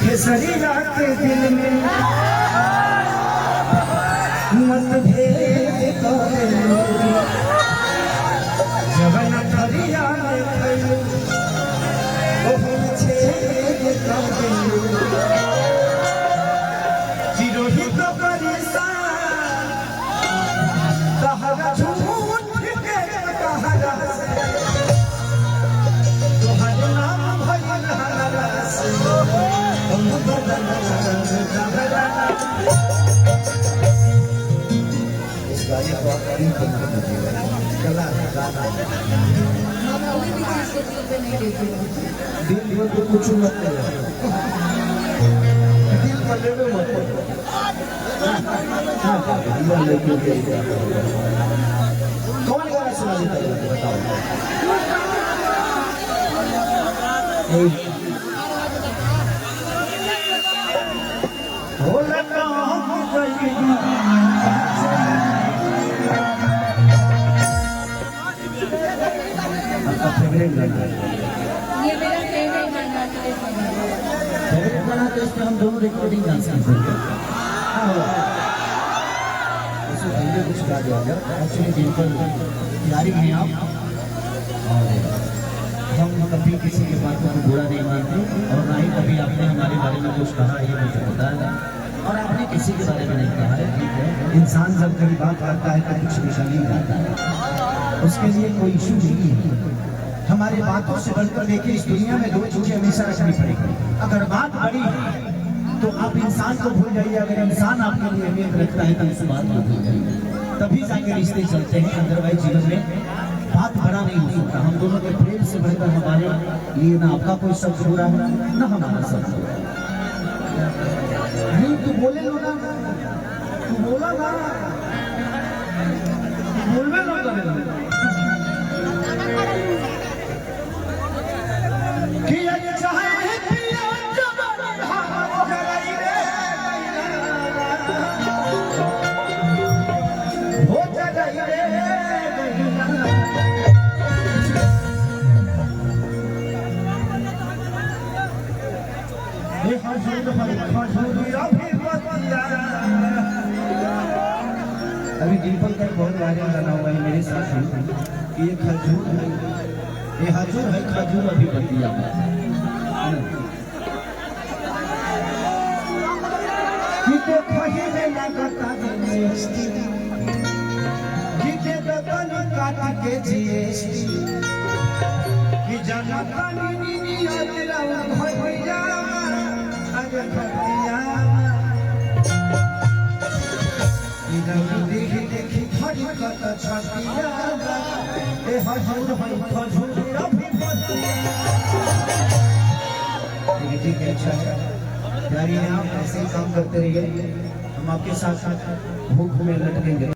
खेसरिया के दिल में मतभेद करे जवन करिया छेद करे चिरोहित परिसान तहरा झूठ के कहरा तोहर नाम भजन हरस तुम बदन कहरा। इस गाने को आप क्यों करना चाहिए कला गाना दिल में तो कुछ मत करो दिल पर लेवे मत कौन गाना सुना देता है बताओ हो लगा फेवरेट गाना ये मेरा फेवरेट गाना है। फेवरेट गाना तो इसमें हम दोनों रिकॉर्डिंग डांस करते हैं। उसमें पहले कुछ गा दिया गया एक्चुअली डिम्पल प्यारी हैं आप और हम कभी किसी की बातों को बुरा नहीं मानते और ना ही कभी आपने हमारे बारे में कुछ कहा ये मुझे पता है और आपने किसी के बारे में नहीं कहा है। ठीक है इंसान जब कभी बात करता है तो कुछ निशानी करता है उसके लिए कोई इशू नहीं है। हमारी बातों से बढ़कर देखिए इस दुनिया में दो चीजें हमेशा रखनी पड़ेगी। अगर बात बड़ी है तो आप इंसान को भूल जाइए, अगर इंसान आपके लिए अहमियत रखता है तो उस बात को भूल जाइए, तभी जाके रिश्ते चलते हैं। अदरवाइज जीवन में बात बड़ा नहीं हो सकता। हम दोनों के प्रेम से बढ़कर हमारे लिए ना आपका कोई शब्द बुरा है ना हमारा शब्द बुरा है। नहीं तू बोले लो ना तू बोला ना बोलवे ना करे अभी डिम्पल का बहुत वायरल गाना हुआ है मेरे साथ कि ये खजूर है ये हजूर है खजूर अभी बतिया गीते खहीने लगता जीएसटी गीते दतन काट के जीएसटी कि जनता नीनी अतरा भैया अरे भैया देखी देखी खड़ी कत छतिया ए हजूर है खजूर अभी बतिया। ठीक है अच्छा प्यारी आप ऐसे ही काम करते रहिए हम आपके साथ साथ भूख में लटकेंगे।